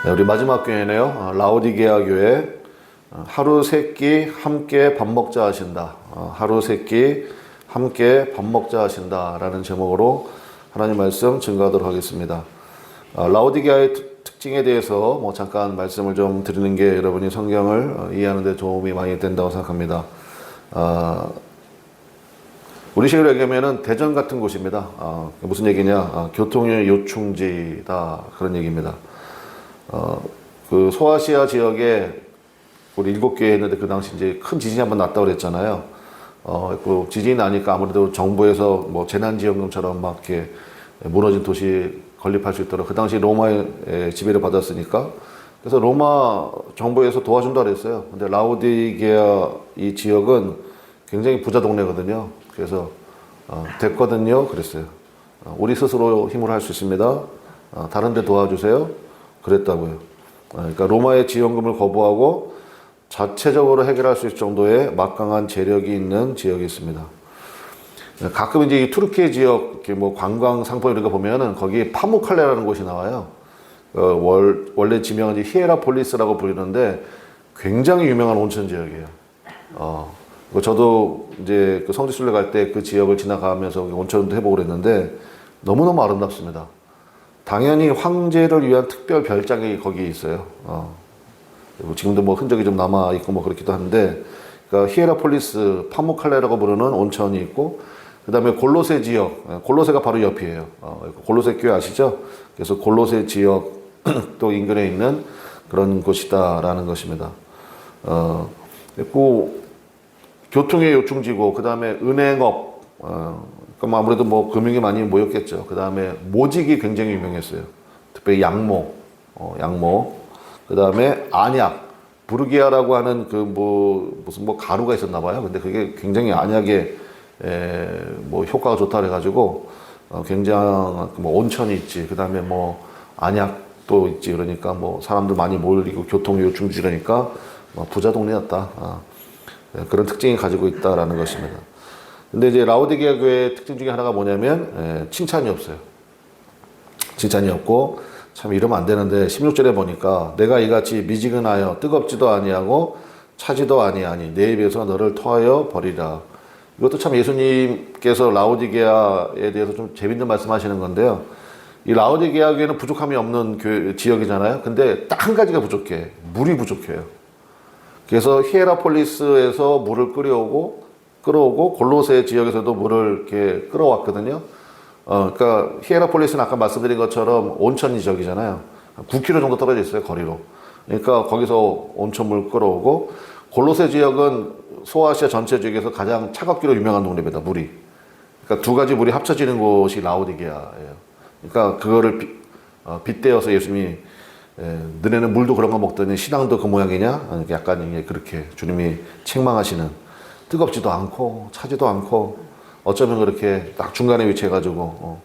네, 우리 마지막 교회네요. 라오디게아 교회. 하루 세 끼 함께 밥 먹자 하신다. 하루 세 끼 함께 밥 먹자 하신다 라는 제목으로 하나님 말씀 증거하도록 하겠습니다. 라오디게아의 특징에 대해서 잠깐 말씀을 좀 드리는 게 여러분이 성경을 이해하는 데 도움이 많이 된다고 생각합니다. 우리 식으로 얘기하면 대전 같은 곳입니다. 무슨 얘기냐? 교통의 요충지다, 그런 얘기입니다. 그 소아시아 지역에 우리 7개 했는데 그 당시 이제 큰 지진이 한번 났다고 그랬잖아요. 그 지진이 나니까 아무래도 정부에서 재난지원금처럼 막 이렇게 무너진 도시 건립할 수 있도록 그 당시 로마의 지배를 받았으니까, 그래서 로마 정부에서 도와준다 그랬어요. 근데 라오디게아 이 지역은 굉장히 부자 동네거든요. 그래서 됐거든요 그랬어요. 우리 스스로 힘으로 할 수 있습니다. 다른 데 도와주세요 그랬다고요. 그러니까 로마의 지원금을 거부하고 자체적으로 해결할 수 있을 정도의 막강한 재력이 있는 지역이 있습니다. 가끔 이제 이 투르키예 지역 관광 상품 이런 거 보면은 거기 파무칼레라는 곳이 나와요. 원래 지명은 이제 히에라폴리스라고 부르는데 굉장히 유명한 온천 지역이에요. 저도 이제 그 성지순례 갈 때 그 지역을 지나가면서 온천도 해보고 그랬는데 너무너무 아름답습니다. 당연히 황제를 위한 특별 별장이 거기 있어요. 지금도 흔적이 좀 남아있고 그렇기도 한데, 그러니까 히에라폴리스, 파무칼레라고 부르는 온천이 있고, 그 다음에 골로세 지역, 골로세가 바로 옆이에요. 골로세 교회 아시죠? 그래서 골로세 지역 또 인근에 있는 그런 곳이다라는 것입니다. 그리고 교통의 요충지고, 그 다음에 은행업, 그럼 아무래도 금융이 많이 모였겠죠. 그 다음에 모직이 굉장히 유명했어요. 특별히 양모, 그 다음에 안약, 부르기아라고 하는 무슨 가루가 있었나 봐요. 근데 그게 굉장히 안약에 효과가 좋다 그래가지고 굉장한 온천이 있지. 그 다음에 안약도 있지. 그러니까 사람들 많이 몰리고 교통 요충지, 그러니까 부자 동네였다. 그런 특징이 가지고 있다라는 것입니다. 근데 이제 라오디게아 교회의 특징 중에 하나가 뭐냐면 칭찬이 없어요. 칭찬이 없고, 참 이러면 안 되는데 16절에 보니까 내가 이같이 미지근하여 뜨겁지도 아니하고 차지도 아니하니 내 입에서 너를 토하여 버리라. 이것도 참 예수님께서 라오디게아에 대해서 좀 재밌는 말씀하시는 건데요. 이 라오디게아 교회는 부족함이 없는 지역이잖아요. 근데 딱 한 가지가 부족해. 물이 부족해요. 그래서 히에라폴리스에서 물을 끌어오고 골로새 지역에서도 물을 이렇게 끌어왔거든요. 그러니까 히에라폴리스는 아까 말씀드린 것처럼 온천 지역이잖아요. 9km 정도 떨어져 있어요, 거리로. 그러니까 거기서 온천물 끌어오고, 골로새 지역은 소아시아 전체 지역에서 가장 차갑기로 유명한 동네입니다, 물이. 그러니까 두 가지 물이 합쳐지는 곳이 라오디게아예요. 그러니까 그거를 빗대어서 예수님이 너네는 물도 그런 거 먹더니 신앙도 그 모양이냐? 약간 그렇게 주님이 책망하시는, 뜨겁지도 않고 차지도 않고 어쩌면 그렇게 딱 중간에 위치해가지고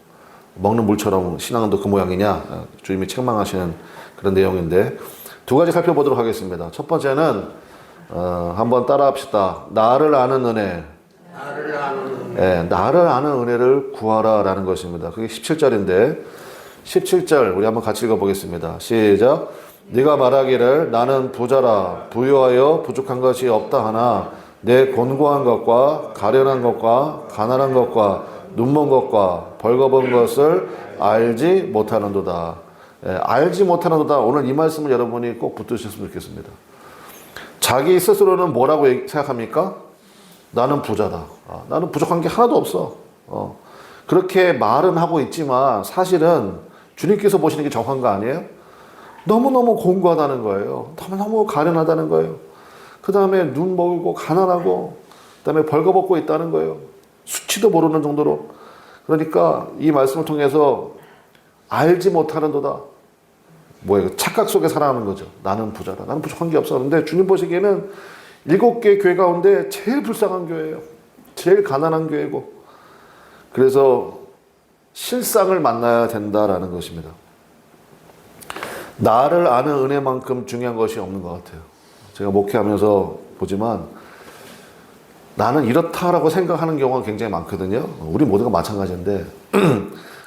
먹는 물처럼 신앙도 그 모양이냐? 주님이 책망하시는 그런 내용인데, 두 가지 살펴보도록 하겠습니다. 첫 번째는 한번 따라합시다. 나를 아는 은혜. 나를 아는 은혜를 구하라 라는 것입니다. 그게 17절인데 17절 우리 한번 같이 읽어보겠습니다. 시작. 네가 말하기를 나는 부자라 부유하여 부족한 것이 없다 하나 내 곤고한 것과 가련한 것과 가난한 것과 눈먼 것과 벌거벗은 것을 알지 못하는도다. 알지 못하는도다. 오늘 이 말씀을 여러분이 꼭 붙드셨으면 좋겠습니다. 자기 스스로는 뭐라고 생각합니까? 나는 부자다. 나는 부족한 게 하나도 없어. 그렇게 말은 하고 있지만 사실은 주님께서 보시는 게 정확한 거 아니에요? 너무너무 곤고하다는 거예요. 너무너무 가련하다는 거예요. 그 다음에 눈 멀고 가난하고, 그 다음에 벌거벗고 있다는 거예요. 수치도 모르는 정도로. 그러니까 이 말씀을 통해서 알지 못하는도다. 뭐예요? 착각 속에 살아가는 거죠. 나는 부자다. 나는 부족한 게 없어. 그런데 주님 보시기에는 7개 교회 가운데 제일 불쌍한 교회예요. 제일 가난한 교회고. 그래서 실상을 만나야 된다라는 것입니다. 나를 아는 은혜만큼 중요한 것이 없는 것 같아요. 제가 목회하면서 보지만 나는 이렇다라고 생각하는 경우가 굉장히 많거든요. 우리 모두가 마찬가지인데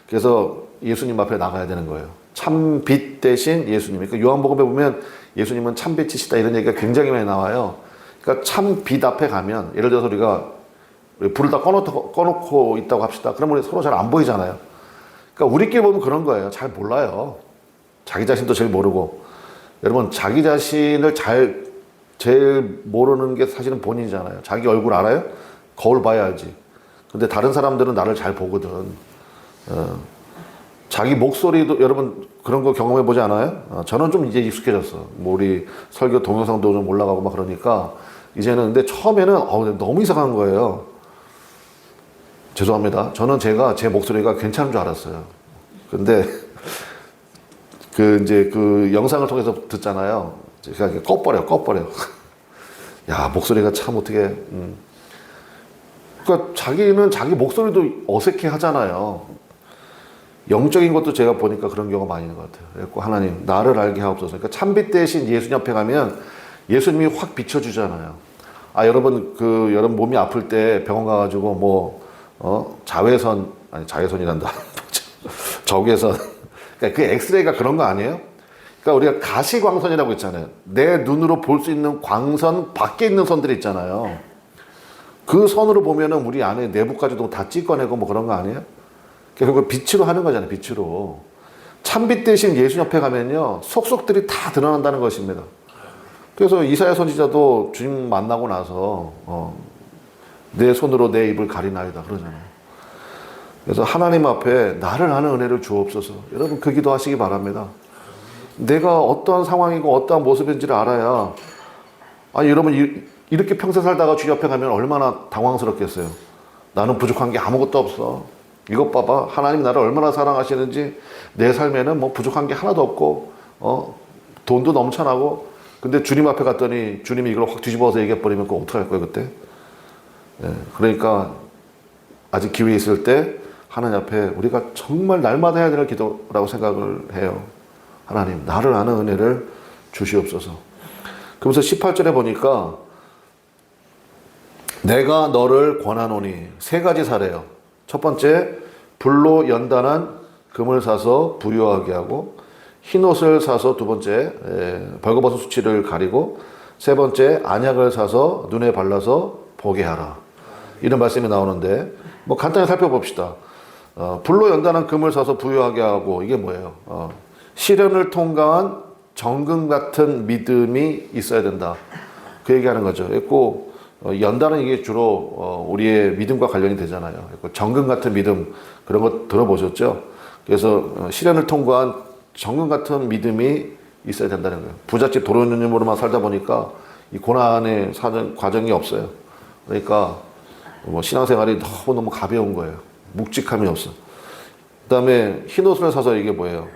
그래서 예수님 앞에 나가야 되는 거예요. 참빛 대신 예수님. 그러니까 요한복음에 보면 예수님은 참빛이시다 이런 얘기가 굉장히 많이 나와요. 그러니까 참빛 앞에 가면 예를 들어서 우리가 불을 다 꺼놓고 있다고 합시다. 그러면 우리 서로 잘 안 보이잖아요. 그러니까 우리끼리 보면 그런 거예요. 잘 몰라요. 자기 자신도 제일 모르고. 여러분 자기 자신을 제일 모르는 게 사실은 본인이잖아요. 자기 얼굴 알아요? 거울 봐야 알지. 근데 다른 사람들은 나를 잘 보거든. 자기 목소리도 여러분 그런 거 경험해 보지 않아요? 저는 좀 이제 익숙해졌어. 뭐 우리 설교 동영상도 좀 올라가고 막 그러니까 이제는. 근데 처음에는 너무 이상한 거예요. 죄송합니다. 저는 제 목소리가 괜찮은 줄 알았어요. 근데 이제 그 영상을 통해서 듣잖아요. 제가 꺼버려. 야, 목소리가 참 어떻게, 그러니까 자기는 자기 목소리도 어색해 하잖아요. 영적인 것도 제가 보니까 그런 경우가 많이 있는 것 같아요. 그래서 하나님, 나를 알게 하옵소서. 그러니까 참빛 대신 예수님 앞에 가면 예수님이 확 비춰주잖아요. 여러분, 여러분 몸이 아플 때 병원 가가지고 자외선이란다. 적외선. 그러니까 그 엑스레이가 그런 거 아니에요? 그러니까 우리가 가시광선이라고 있잖아요. 내 눈으로 볼 수 있는 광선 밖에 있는 선들이 있잖아요. 그 선으로 보면은 우리 안에 내부까지도 다 찍어내고 뭐 그런 거 아니에요? 결국 빛으로 하는 거잖아요. 빛으로. 참빛 대신 예수 옆에 가면요. 속속들이 다 드러난다는 것입니다. 그래서 이사야 선지자도 주님 만나고 나서 내 손으로 내 입을 가리나이다 그러잖아요. 그래서 하나님 앞에 나를 아는 은혜를 주옵소서. 여러분 그 기도하시기 바랍니다. 내가 어떠한 상황이고 어떠한 모습인지를 알아야 여러분 이렇게 평생 살다가 주 옆에 가면 얼마나 당황스럽겠어요. 나는 부족한 게 아무것도 없어. 이것 봐봐. 하나님 나를 얼마나 사랑하시는지 내 삶에는 뭐 부족한 게 하나도 없고 돈도 넘쳐나고 근데 주님 앞에 갔더니 주님이 이걸 확 뒤집어서 얘기해버리면 그거 어떡할 거예요 그때? 그러니까 아직 기회 있을 때 하나님 앞에 우리가 정말 날마다 해야 되는 기도라고 생각을 해요. 하나님 나를 아는 은혜를 주시옵소서. 그러면서 18절에 보니까 내가 너를 권하노니 세 가지 사래요. 첫 번째 불로 연단한 금을 사서 부유하게 하고 흰옷을 사서 두 번째 벌거벗은 수치를 가리고 세 번째 안약을 사서 눈에 발라서 보게 하라. 이런 말씀이 나오는데 뭐 간단히 살펴봅시다. 불로 연단한 금을 사서 부유하게 하고 이게 뭐예요? 시련을 통과한 정금 같은 믿음이 있어야 된다. 그 얘기하는 거죠. 그리고 연단은 이게 주로 우리의 믿음과 관련이 되잖아요. 정금 같은 믿음 그런 거 들어보셨죠? 그래서 시련을 통과한 정금 같은 믿음이 있어야 된다는 거예요. 부잣집 도련님으로만 살다 보니까 이 고난의 사는 과정이 없어요. 그러니까 뭐 신앙생활이 너무 가벼운 거예요. 묵직함이 없어. 그다음에 흰옷을 사서 이게 뭐예요?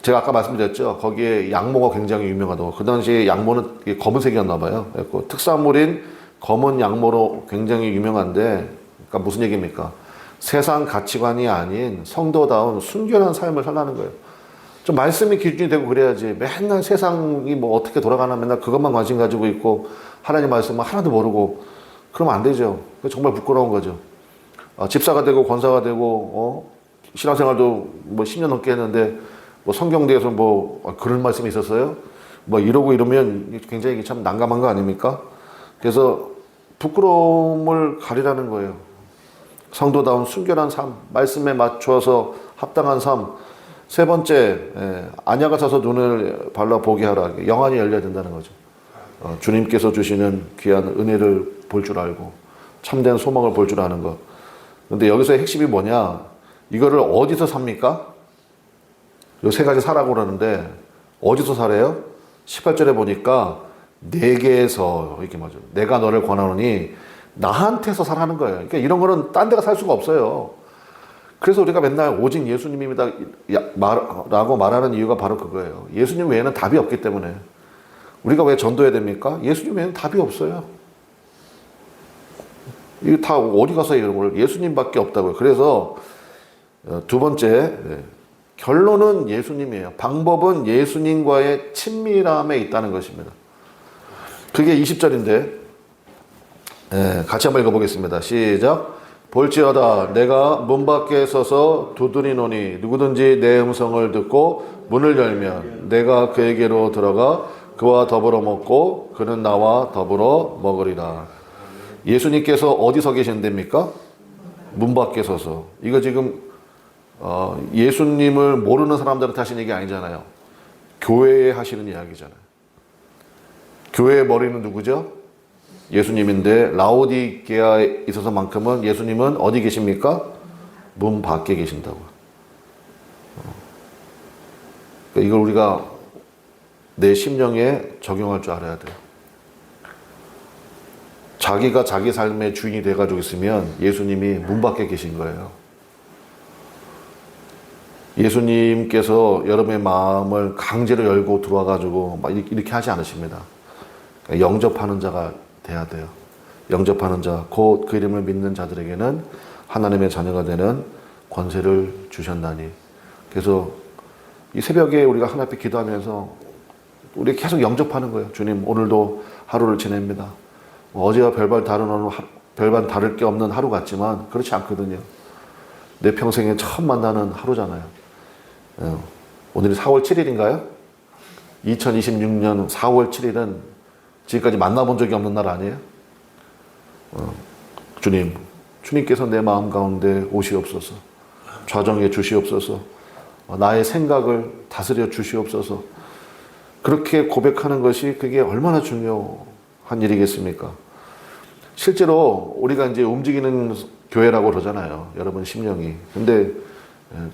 제가 아까 말씀드렸죠. 거기에 양모가 굉장히 유명하다고. 그 당시에 양모는 검은색이었나 봐요. 그래서 특산물인 검은 양모로 굉장히 유명한데, 그러니까 무슨 얘기입니까? 세상 가치관이 아닌 성도다운 순결한 삶을 살라는 거예요. 좀 말씀이 기준이 되고 그래야지 맨날 세상이 뭐 어떻게 돌아가나 맨날 그것만 관심 가지고 있고 하나님 말씀은 하나도 모르고 그러면 안 되죠. 정말 부끄러운 거죠. 집사가 되고 권사가 되고 신앙생활도 뭐 10년 넘게 했는데 뭐 성경대에서 뭐 그런 말씀이 있었어요? 뭐 이러고 이러면 굉장히 참 난감한 거 아닙니까? 그래서 부끄러움을 가리라는 거예요. 성도다운 순결한 삶, 말씀에 맞춰서 합당한 삶. 세 번째, 안약을 사서 눈을 발라보게 하라. 영안이 열려야 된다는 거죠. 주님께서 주시는 귀한 은혜를 볼 줄 알고 참된 소망을 볼 줄 아는 것. 근데 여기서의 핵심이 뭐냐? 이거를 어디서 삽니까? 요 세 가지 사라고 그러는데 어디서 사래요? 18절에 보니까 내게서 이렇게 맞아요. 내가 너를 권하노니 나한테서 사라는 거예요. 그러니까 이런 거는 딴 데가 살 수가 없어요. 그래서 우리가 맨날 오직 예수님입니다 라고 말하는 이유가 바로 그거예요. 예수님 외에는 답이 없기 때문에. 우리가 왜 전도해야 됩니까? 예수님 외에는 답이 없어요. 이거 다 어디 가서 이런 걸 예수님밖에 없다고요. 그래서 두 번째 결론은 예수님이에요. 방법은 예수님과의 친밀함에 있다는 것입니다. 그게 20절인데 같이 한번 읽어보겠습니다. 시작. 볼지어다 내가 문 밖에 서서 두드리노니 누구든지 내 음성을 듣고 문을 열면 내가 그에게로 들어가 그와 더불어 먹고 그는 나와 더불어 먹으리라. 예수님께서 어디서 계신답니까? 문 밖에 서서. 이거 지금 예수님을 모르는 사람들한테 하신 얘기 아니잖아요. 교회에 하시는 이야기잖아요. 교회의 머리는 누구죠? 예수님인데 라오디게아에 있어서만큼은 예수님은 어디 계십니까? 문 밖에 계신다고요. 그러니까 이걸 우리가 내 심령에 적용할 줄 알아야 돼요. 자기가 자기 삶의 주인이 돼가지고 있으면 예수님이 문 밖에 계신 거예요. 예수님께서 여러분의 마음을 강제로 열고 들어와가지고 막 이렇게 하지 않으십니다. 그러니까 영접하는 자가 돼야 돼요. 영접하는 자, 곧 그 이름을 믿는 자들에게는 하나님의 자녀가 되는 권세를 주셨나니. 그래서 이 새벽에 우리가 하나님 앞에 기도하면서 우리 계속 영접하는 거예요. 주님, 오늘도 하루를 지냅니다. 어제와 별반 다를 게 없는 하루 같지만 그렇지 않거든요. 내 평생에 처음 만나는 하루잖아요. 오늘이 4월 7일인가요? 2026년 4월 7일은 지금까지 만나본 적이 없는 날 아니에요? 주님께서 내 마음 가운데 오시옵소서. 좌정해 주시옵소서. 나의 생각을 다스려 주시옵소서. 그렇게 고백하는 것이 그게 얼마나 중요한 일이겠습니까? 실제로 우리가 이제 움직이는 교회라고 그러잖아요. 여러분 심령이. 근데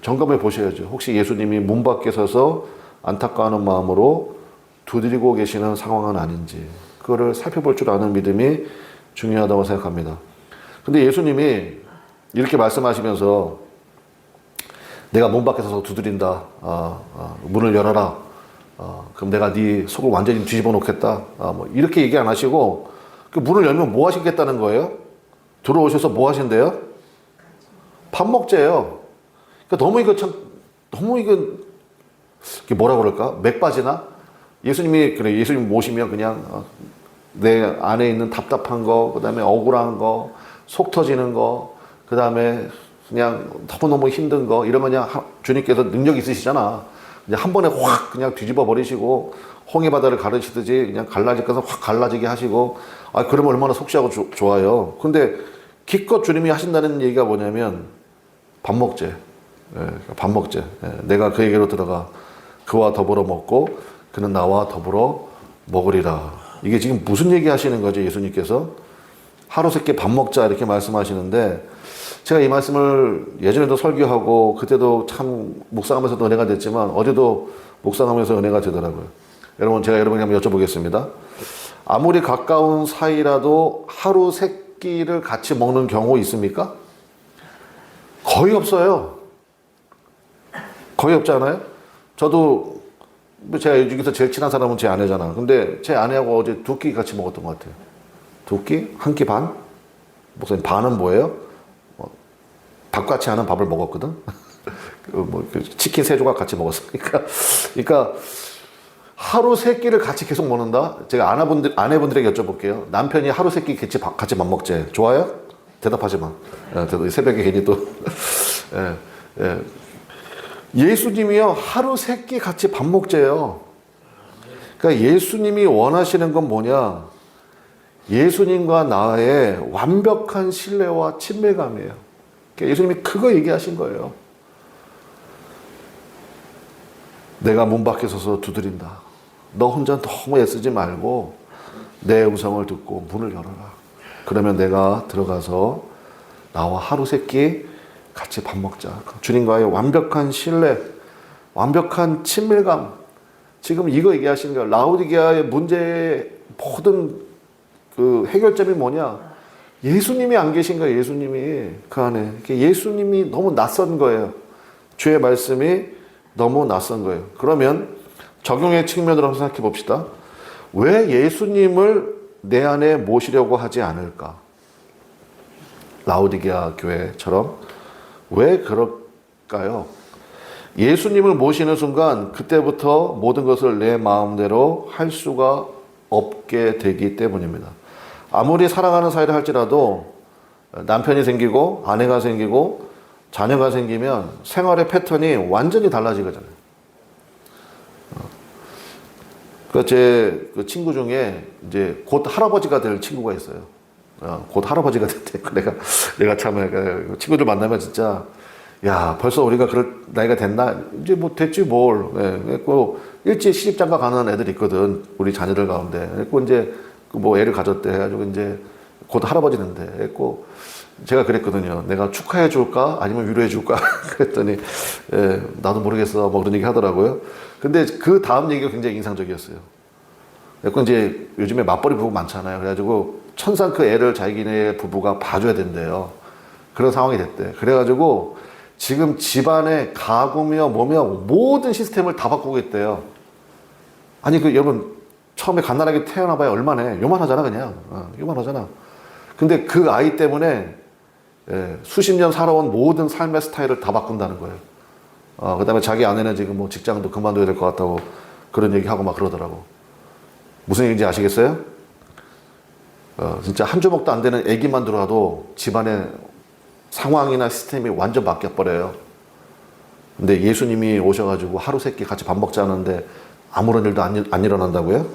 점검해 보셔야죠. 혹시 예수님이 문 밖에 서서 안타까워하는 마음으로 두드리고 계시는 상황은 아닌지. 그거를 살펴볼 줄 아는 믿음이 중요하다고 생각합니다. 근데 예수님이 이렇게 말씀하시면서 내가 문 밖에 서서 두드린다. 문을 열어라. 그럼 내가 네 속을 완전히 뒤집어 놓겠다. 뭐 이렇게 얘기 안 하시고 그 문을 열면 뭐 하시겠다는 거예요? 들어오셔서 뭐 하신대요? 밥 먹재요. 그러니까 너무 이게 뭐라 그럴까? 맥 빠지나? 예수님 모시면 그냥 내 안에 있는 답답한 거, 그 다음에 억울한 거, 속 터지는 거, 그 다음에 그냥 너무너무 힘든 거, 이러면 그냥 주님께서 능력 있으시잖아. 그냥 한 번에 확 그냥 뒤집어 버리시고, 홍해 바다를 가르치듯이 그냥 갈라질 것은 확 갈라지게 하시고, 그러면 얼마나 속시하고 좋아요. 근데 기껏 주님이 하신다는 얘기가 뭐냐면, 밥 먹재. 밥 먹재. 내가 그에게로 들어가 그와 더불어 먹고 그는 나와 더불어 먹으리라. 이게 지금 무슨 얘기 하시는 거죠, 예수님께서? 하루 세끼 밥 먹자 이렇게 말씀하시는데, 제가 이 말씀을 예전에도 설교하고 그때도 참 묵상하면서도 은혜가 됐지만 어제도 묵상하면서 은혜가 되더라고요. 여러분, 제가 여러분에게 한번 여쭤보겠습니다. 아무리 가까운 사이라도 하루 세 끼를 같이 먹는 경우 있습니까? 거의 없어요. 거의 없지 않아요? 저도 제가 여기서 제일 친한 사람은 제 아내잖아. 근데 제 아내하고 어제 2끼 같이 먹었던 것 같아요. 2끼? 1끼 반? 목사님, 반은 뭐예요? 닭같이 하는 밥을 먹었거든. 치킨 3조각 같이 먹었어. 그러니까 하루 3끼를 같이 계속 먹는다. 제가 아내분들에게 여쭤볼게요. 남편이 하루 3끼 같이 밥 먹재. 좋아요? 대답하지 마. 새벽에 괜히 또. 예수님이요, 하루 3끼 같이 밥 먹재요. 그러니까 예수님이 원하시는 건 뭐냐? 예수님과 나의 완벽한 신뢰와 친밀감이에요. 그러니까 예수님이 그거 얘기하신 거예요. 내가 문 밖에 서서 두드린다. 너 혼자 너무 애쓰지 말고 내 음성을 듣고 문을 열어라. 그러면 내가 들어가서 나와 하루 3끼 같이 밥 먹자. 주님과의 완벽한 신뢰, 완벽한 친밀감. 지금 이거 얘기하시는 거예요. 라오디게아의 문제의 모든 그 해결점이 뭐냐? 예수님이 안 계신 거예요. 예수님이 그 안에. 예수님이 너무 낯선 거예요. 주의 말씀이 너무 낯선 거예요. 그러면 적용의 측면으로 한번 생각해 봅시다. 왜 예수님을 내 안에 모시려고 하지 않을까? 라오디게아 교회처럼. 왜 그럴까요? 예수님을 모시는 순간 그때부터 모든 것을 내 마음대로 할 수가 없게 되기 때문입니다. 아무리 사랑하는 사이를 할지라도 남편이 생기고 아내가 생기고 자녀가 생기면 생활의 패턴이 완전히 달라지거든요. 제 친구 중에 이제 곧 할아버지가 될 친구가 있어요. 곧 할아버지가 됐대. 내가 참 친구들 만나면 진짜 야 벌써 우리가 그럴 나이가 됐나? 이제 뭐 됐지 뭘. 그래고 일찍 시집장가 가는 애들이 있거든. 우리 자녀들 가운데. 그래고 이제 뭐 애를 가졌대. 해가지고 이제 곧 할아버지 된대. 그래고 제가 그랬거든요. 내가 축하해 줄까? 아니면 위로해 줄까? 그랬더니 나도 모르겠어. 뭐 그런 얘기 하더라고요. 근데 그 다음 얘기가 굉장히 인상적이었어요. 그래서 이제 요즘에 맞벌이 부부 많잖아요. 그래가지고 천상 그 애를 자기네 부부가 봐줘야 된대요. 그런 상황이 됐대. 그래가지고 지금 집안의 가구며 뭐며 모든 시스템을 다 바꾸겠대요. 아니 여러분 처음에 갓난아기 태어나봐야 얼마나 요만하잖아 그냥. 요만하잖아. 근데 그 아이 때문에 수십 년 살아온 모든 삶의 스타일을 다 바꾼다는 거예요. 그 다음에 자기 아내는 지금 뭐 직장도 그만둬야 될 것 같다고 그런 얘기하고 막 그러더라고. 무슨 얘기인지 아시겠어요? 진짜 한 주먹도 안 되는 애기만 들어와도 집안의 상황이나 시스템이 완전 바뀌어버려요. 근데 예수님이 오셔가지고 하루 세끼 같이 밥 먹자는데 아무런 일도 안 일어난다고요?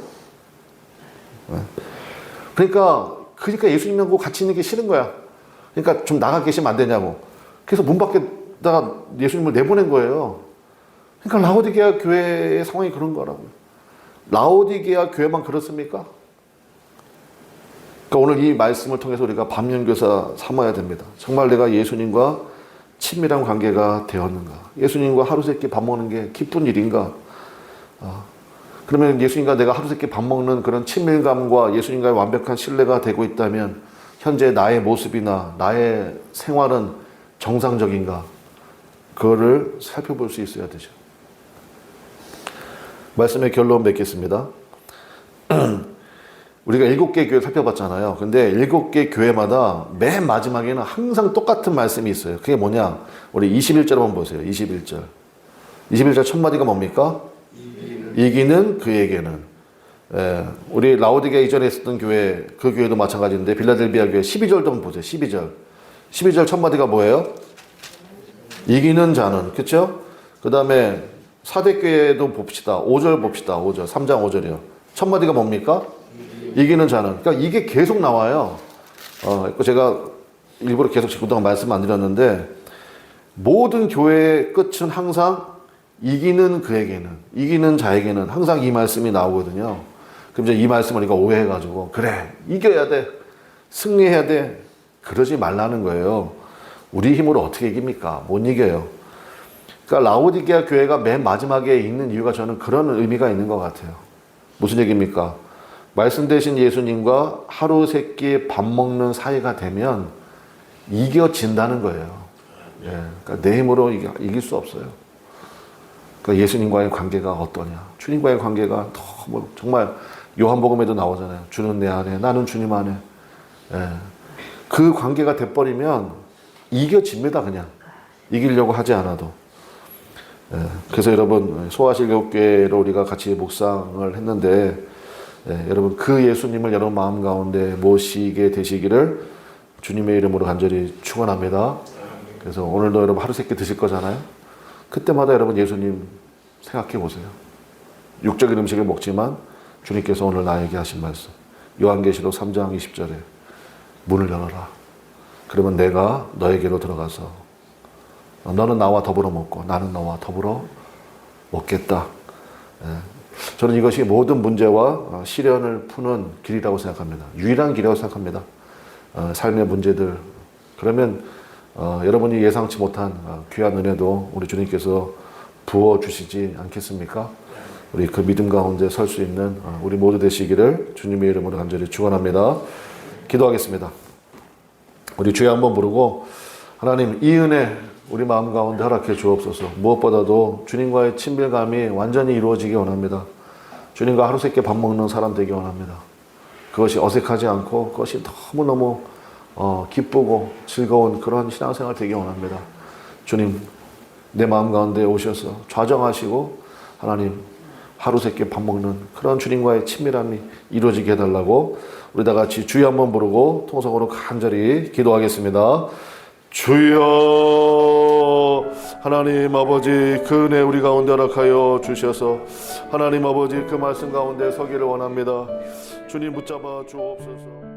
그러니까 예수님하고 같이 있는 게 싫은 거야. 그러니까 좀 나가 계시면 안 되냐고. 그래서 문 밖에다가 예수님을 내보낸 거예요. 그러니까 라오디게아 교회의 상황이 그런 거라고요. 라오디게아 교회만 그렇습니까? 그러니까 오늘 이 말씀을 통해서 우리가 밤연교사 삼아야 됩니다. 정말 내가 예수님과 친밀한 관계가 되었는가? 예수님과 하루 세끼 밥 먹는 게 기쁜 일인가? 그러면 예수님과 내가 하루 세끼 밥 먹는 그런 친밀감과 예수님과의 완벽한 신뢰가 되고 있다면 현재 나의 모습이나 나의 생활은 정상적인가? 그거를 살펴볼 수 있어야 되죠. 말씀의 결론 맺겠습니다. 우리가 7개 교회 살펴봤잖아요. 근데 7개 교회마다 맨 마지막에는 항상 똑같은 말씀이 있어요. 그게 뭐냐? 우리 21절 한번 보세요. 21절. 21절 첫 마디가 뭡니까? 이기는 그에게는. 우리 라오디게아 이전에 있었던 교회, 그 교회도 마찬가지인데 빌라델비아 교회 12절도 한번 보세요. 12절. 12절 첫 마디가 뭐예요? 이기는 자는. 그렇죠? 그 다음에 사대교회도 봅시다. 5절 봅시다. 5절. 3장 5절이요. 첫 마디가 뭡니까? 이기는 자는. 그러니까 이게 계속 나와요. 제가 일부러 계속 그동안 말씀 안 드렸는데 모든 교회의 끝은 항상 이기는 그에게는, 이기는 자에게는 항상 이 말씀이 나오거든요. 그럼 이제 이 말씀을 우리가 오해해가지고 그래 이겨야 돼, 승리해야 돼, 그러지 말라는 거예요. 우리 힘으로 어떻게 이깁니까? 못 이겨요. 그러니까 라오디게아 교회가 맨 마지막에 있는 이유가 저는 그런 의미가 있는 것 같아요. 무슨 얘기입니까? 말씀 대신 예수님과 하루 세끼 밥 먹는 사이가 되면 이겨진다는 거예요. 그러니까 내 힘으로 이길 수 없어요. 그러니까 예수님과의 관계가 어떠냐? 주님과의 관계가 너무 정말 요한복음에도 나오잖아요. 주는 내 안에, 나는 주님 안에. 그 관계가 돼버리면 이겨집니다. 그냥 이기려고 하지 않아도. 그래서 여러분 소아실교회로 우리가 같이 묵상을 했는데 여러분 그 예수님을 여러분 마음 가운데 모시게 되시기를 주님의 이름으로 간절히 축원합니다. 그래서 오늘도 여러분 하루 세끼 드실 거잖아요. 그때마다 여러분 예수님 생각해 보세요. 육적인 음식을 먹지만 주님께서 오늘 나에게 하신 말씀 요한계시록 3장 20절에 문을 열어라. 그러면 내가 너에게로 들어가서 너는 나와 더불어 먹고 나는 너와 더불어 먹겠다. 저는 이것이 모든 문제와 시련을 푸는 길이라고 생각합니다. 유일한 길이라고 생각합니다. 삶의 문제들. 그러면 여러분이 예상치 못한 귀한 은혜도 우리 주님께서 부어주시지 않겠습니까? 우리 그 믿음 가운데 설 수 있는 우리 모두 되시기를 주님의 이름으로 간절히 축원합니다. 기도하겠습니다. 우리 주여 한번 부르고 하나님 이 은혜 우리 마음 가운데 허락해 주옵소서. 무엇보다도 주님과의 친밀감이 완전히 이루어지기 원합니다. 주님과 하루 세끼 밥 먹는 사람 되기 원합니다. 그것이 어색하지 않고 그것이 너무너무 기쁘고 즐거운 그런 신앙생활 되기 원합니다. 주님 내 마음 가운데 오셔서 좌정하시고 하나님 하루 세끼 밥 먹는 그런 주님과의 친밀함이 이루어지게 해달라고 우리 다 같이 주여 한번 부르고 통성으로 간절히 기도하겠습니다. 주여 하나님 아버지 그 은혜 우리 가운데 허락하여 주셔서 하나님 아버지 그 말씀 가운데 서기를 원합니다. 주님 붙잡아 주옵소서.